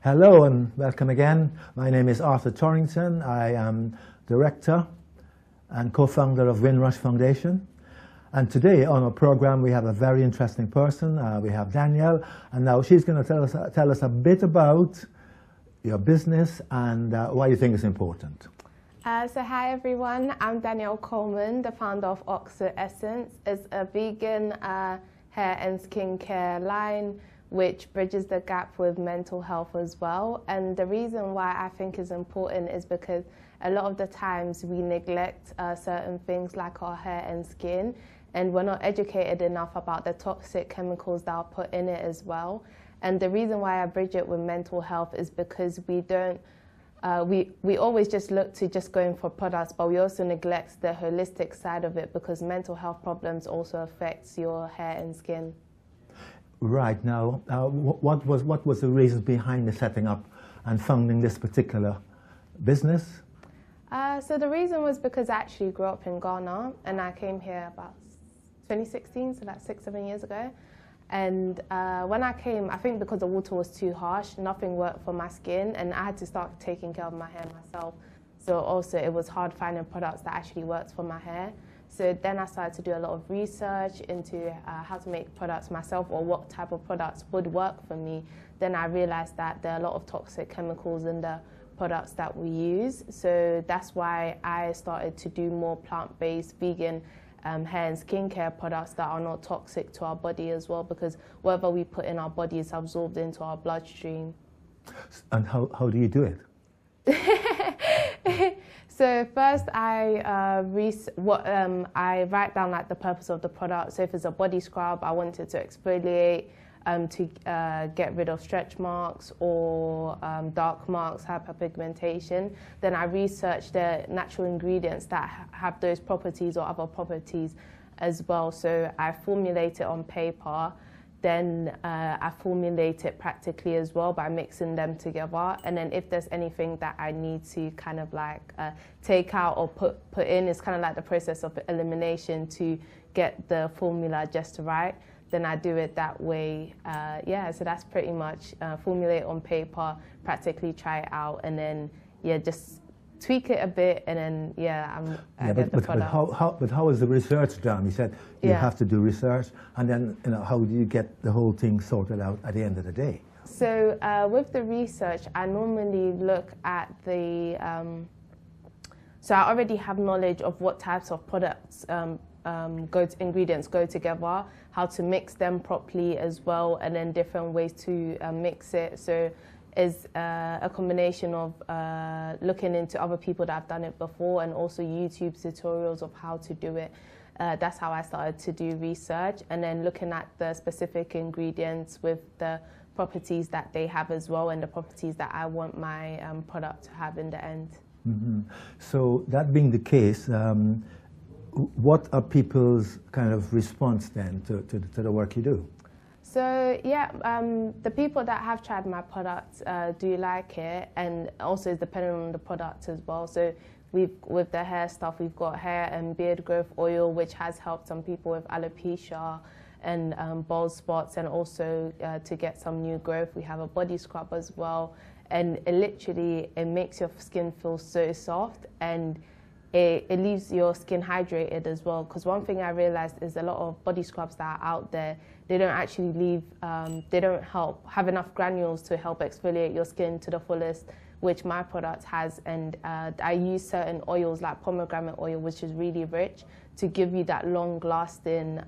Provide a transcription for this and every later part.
Hello and welcome again. My name is Arthur Torrington. I am Director and co-founder of Windrush Foundation. And today on our program we have a very interesting person. We have Danielle, and now she's going to tell us a bit about your business and why you think it's important. So hi everyone, I'm Danielle Colleman, the founder of Oxo Essence. It's a vegan hair and skincare line which bridges the gap with mental health as well. And the reason why I think is important is because a lot of the times we neglect certain things like our hair and skin, and we're not educated enough about the toxic chemicals that are put in it as well. And the reason why I bridge it with mental health is because we don't we always just look to just going for products, but we also neglect the holistic side of it, because mental health problems also affects your hair and skin. Right. Now, what was the reason behind the setting up and founding this particular business? So the reason was because I actually grew up in Ghana, and I came here about 2016, so like 6-7 years ago. And when I came, I think because the water was too harsh, nothing worked for my skin, and I had to start taking care of my hair myself. So also it was hard finding products that actually worked for my hair. So then I started to do a lot of research into how to make products myself, or what type of products would work for me. Then I realized that there are a lot of toxic chemicals in the products that we use. So that's why I started to do more plant-based, vegan hair and skincare products that are not toxic to our body as well, because whatever we put in our body is absorbed into our bloodstream. And how do you do it? So first I write down like the purpose of the product. So if it's a body scrub, I want it to exfoliate, to get rid of stretch marks or dark marks, hyperpigmentation. Then I research the natural ingredients that have those properties or other properties as well. So I formulate it on paper. Then I formulate it practically as well by mixing them together. And then if there's anything that I need to kind of like take out or put in, it's kind of like the process of elimination to get the formula just right. Then I do it that way. Yeah, so that's pretty much formulate on paper, practically try it out, and then yeah, just tweak it a bit, and then I get the product. But how is the research done? You said you have to do research, and then how do you get the whole thing sorted out at the end of the day? So with the research, I normally look at the. So I already have knowledge of what types of products ingredients go together, how to mix them properly as well, and then different ways to mix it. So is a combination of looking into other people that have done it before, and also YouTube tutorials of how to do it. That's how I started to do research, and then looking at the specific ingredients with the properties that they have as well, and the properties that I want my product to have in the end. Mm-hmm. So that being the case, what are people's kind of response then to the work you do? So yeah, the people that have tried my product do like it, and also it's dependent on the product as well. So with the hair stuff, we've got hair and beard growth oil, which has helped some people with alopecia and bald spots, and also to get some new growth. We have a body scrub as well, and it makes your skin feel so soft, and it leaves your skin hydrated as well. Because one thing I realized is a lot of body scrubs that are out there, they don't actually they don't have enough granules to help exfoliate your skin to the fullest, which my product has. And I use certain oils like pomegranate oil, which is really rich, to give you that long-lasting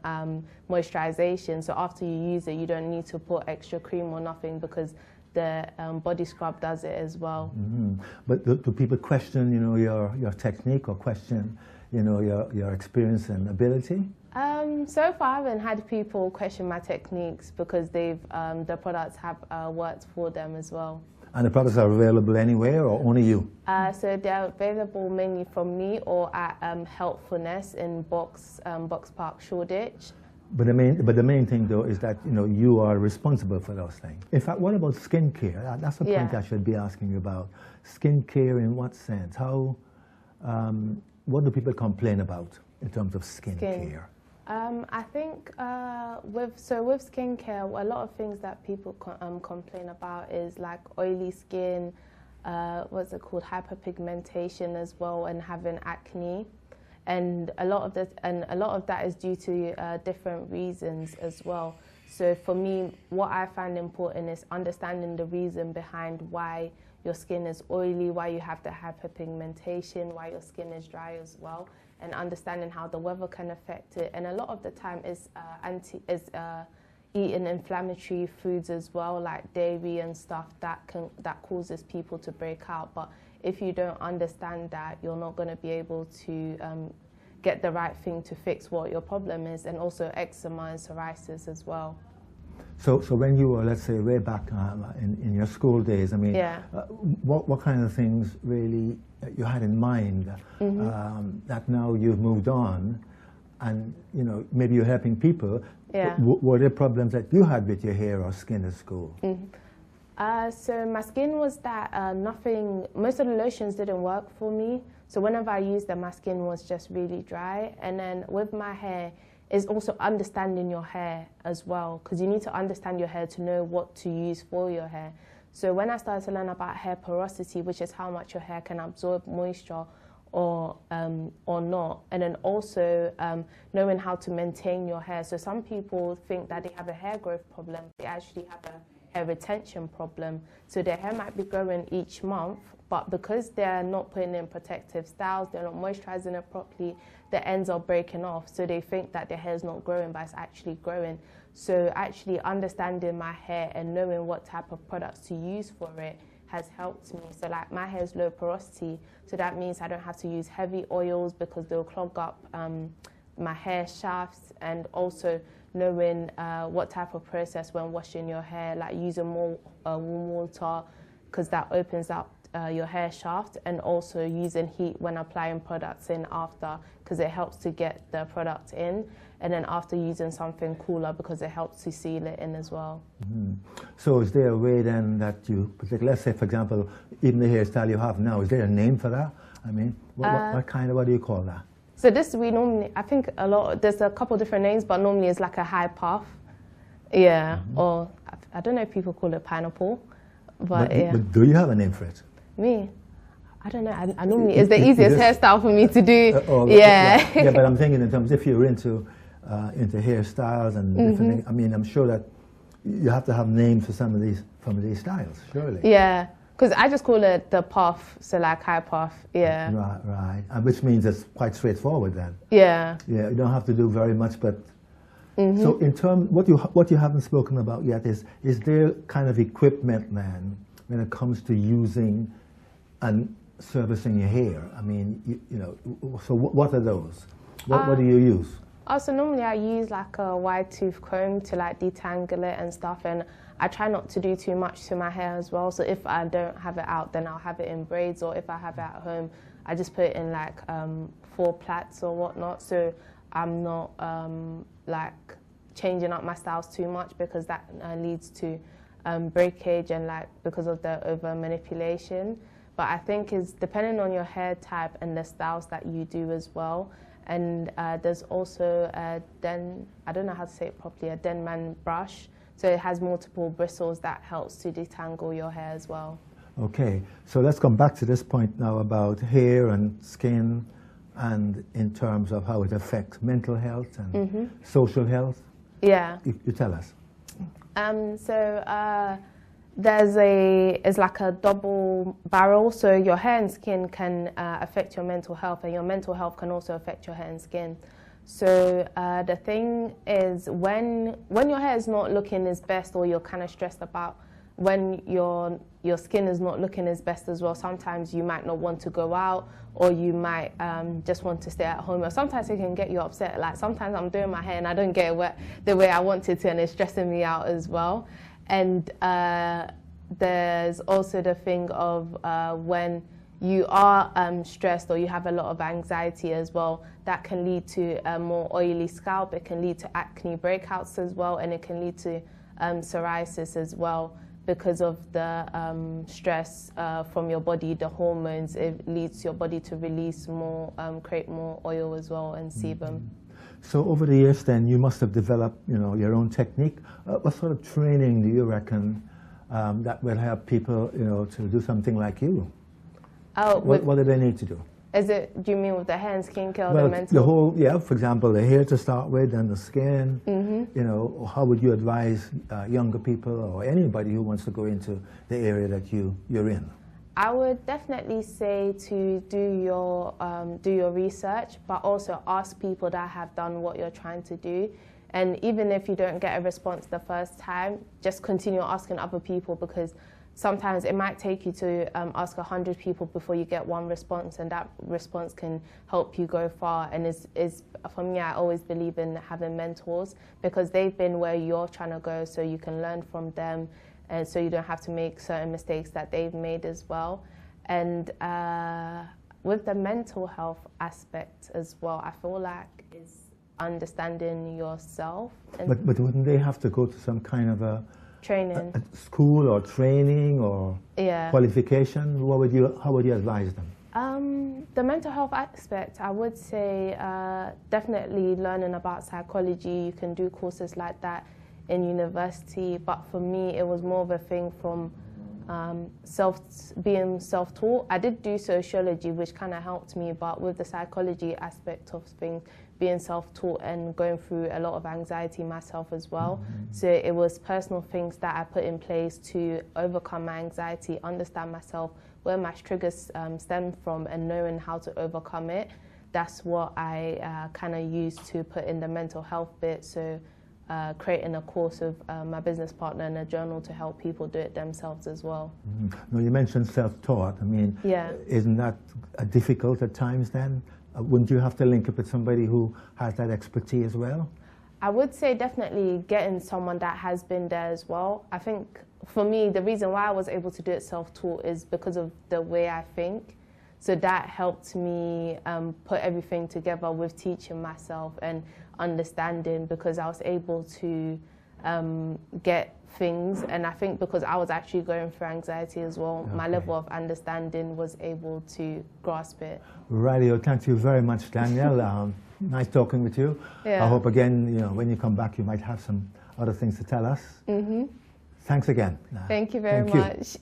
moisturization. So after you use it, you don't need to put extra cream or nothing, because the body scrub does it as well. Mm-hmm. But do people question, your technique, or question, your experience and ability? So far, I haven't had people question my techniques, because the products have worked for them as well. And the products are available anywhere, or only you? So they're available mainly from me, or at Helpfulness in Box Park, Shoreditch. But the main thing though is that you are responsible for those things. In fact, what about skincare? That's the point I should be asking you about. Skincare in what sense? What do people complain about in terms of skincare? I think with skincare, a lot of things that people complain about is like oily skin, what's it called, hyperpigmentation as well, and having acne, and a lot of that is due to different reasons as well. So for me, what I find important is understanding the reason behind why your skin is oily, why you have the hyperpigmentation, why your skin is dry as well, and understanding how the weather can affect it. And a lot of the time is eating inflammatory foods as well, like dairy and stuff that causes people to break out. But if you don't understand that, you're not going to be able to get the right thing to fix what your problem is, and also eczema and psoriasis as well. So when you were, let's say, way back in your school days, I mean, Yeah. What kind of things really you had in mind that now you've moved on, and you know maybe you're helping people? Yeah. Were there problems that you had with your hair or skin at school? So my skin was that most of the lotions didn't work for me. So whenever I used them, my skin was just really dry. And then with my hair, is also understanding your hair as well, because you need to understand your hair to know what to use for your hair. So when I started to learn about hair porosity, which is how much your hair can absorb moisture or not, and then also knowing how to maintain your hair. So some people think that they have a hair growth problem, they actually have a hair retention problem. So their hair might be growing each month, but because they're not putting in protective styles, they're not moisturizing it properly, the ends are breaking off. So they think that their hair is not growing, but it's actually growing. So actually understanding my hair and knowing what type of products to use for it has helped me. So like my hair is low porosity, so that means I don't have to use heavy oils because they'll clog up my hair shafts, and also knowing what type of process when washing your hair, like using more warm water because that opens up your hair shaft, and also using heat when applying products in after, because it helps to get the product in, and then after using something cooler because it helps to seal it in as well. So is there a way then that you, let's say for example, even the hairstyle you have now, is there a name for that? I mean, what do you call that? So this we normally, I think there's a couple different names, but normally it's like a high puff. Yeah, or I don't know if people call it pineapple, but yeah. But do you have a name for it? Me? I don't know. I normally, it's the easiest hairstyle for me to do. Yeah, but I'm thinking in terms, if you're into hairstyles and different things, I mean, I'm sure that you have to have names for some of these styles, surely. Yeah, because I just call it the puff, so like high puff, yeah. Right, and which means it's quite straightforward then. Yeah. Yeah, you don't have to do very much, but so in terms, what you haven't spoken about yet is there kind of equipment then when it comes to using and servicing your hair? I mean, you know, so what are those? What do you use? So normally I use like a wide tooth comb to like detangle it and stuff, and I try not to do too much to my hair as well. So if I don't have it out, then I'll have it in braids, or if I have it at home, I just put it in like 4 plaits or whatnot. So I'm not like changing up my styles too much, because that leads to breakage and like because of the over manipulation. But I think it's depending on your hair type and the styles that you do as well. And there's also I don't know how to say it properly, a Denman brush. So it has multiple bristles that helps to detangle your hair as well. Okay, so let's come back to this point now about hair and skin, and in terms of how it affects mental health and social health. Yeah. You tell us. It's like a double barrel, so your hair and skin can affect your mental health, and your mental health can also affect your hair and skin. So the thing is, when your hair is not looking its best, or you're kind of stressed about when your skin is not looking its best as well, sometimes you might not want to go out, or you might just want to stay at home, or sometimes it can get you upset. Like sometimes I'm doing my hair and I don't get it the way I want it to, and it's stressing me out as well. And there's also the thing of when you are stressed, or you have a lot of anxiety as well, that can lead to a more oily scalp. It can lead to acne breakouts as well, and it can lead to psoriasis as well, because of the stress from your body, the hormones. It leads your body to release more, create more oil as well, and sebum. So over the years then, you must have developed, you know, your own technique. What sort of training do you reckon that will help people, you know, to do something like you? What do they need to do? Do you mean with the hair and skincare or well, the mental? The whole, yeah, for example, the hair to start with and the skin. You know, how would you advise younger people or anybody who wants to go into the area that you're in? I would definitely say to do your research, but also ask people that have done what you're trying to do. And even if you don't get a response the first time, just continue asking other people, because sometimes it might take you to ask 100 people before you get one response, and that response can help you go far. And for me, I always believe in having mentors, because they've been where you're trying to go, so you can learn from them, and so you don't have to make certain mistakes that they've made as well. And with the mental health aspect as well, I feel like is understanding yourself. But wouldn't they have to go to some kind of a training, a school or training or qualification? How would you advise them? The mental health aspect, I would say definitely learning about psychology. You can do courses like that in university, but for me it was more of a thing from being self-taught. I did do sociology, which kind of helped me, but with the psychology aspect of things, being self-taught and going through a lot of anxiety myself as well. So it was personal things that I put in place to overcome my anxiety, understand myself, where my triggers stem from, and knowing how to overcome it. That's what I kind of used to put in the mental health bit. So creating a course with my business partner and a journal to help people do it themselves as well. Now, you mentioned self-taught. I mean, isn't that difficult at times then? Wouldn't you have to link up with somebody who has that expertise as well? I would say definitely getting someone that has been there as well. I think for me, the reason why I was able to do it self-taught is because of the way I think. So that helped me put everything together with teaching myself and understanding, because I was able to get things. And I think because I was actually going through anxiety as well, my level of understanding was able to grasp it. Righty, well, thank you very much, Danielle. Nice talking with you. I hope again, you know, when you come back, you might have some other things to tell us. Thanks again. Thank you very much.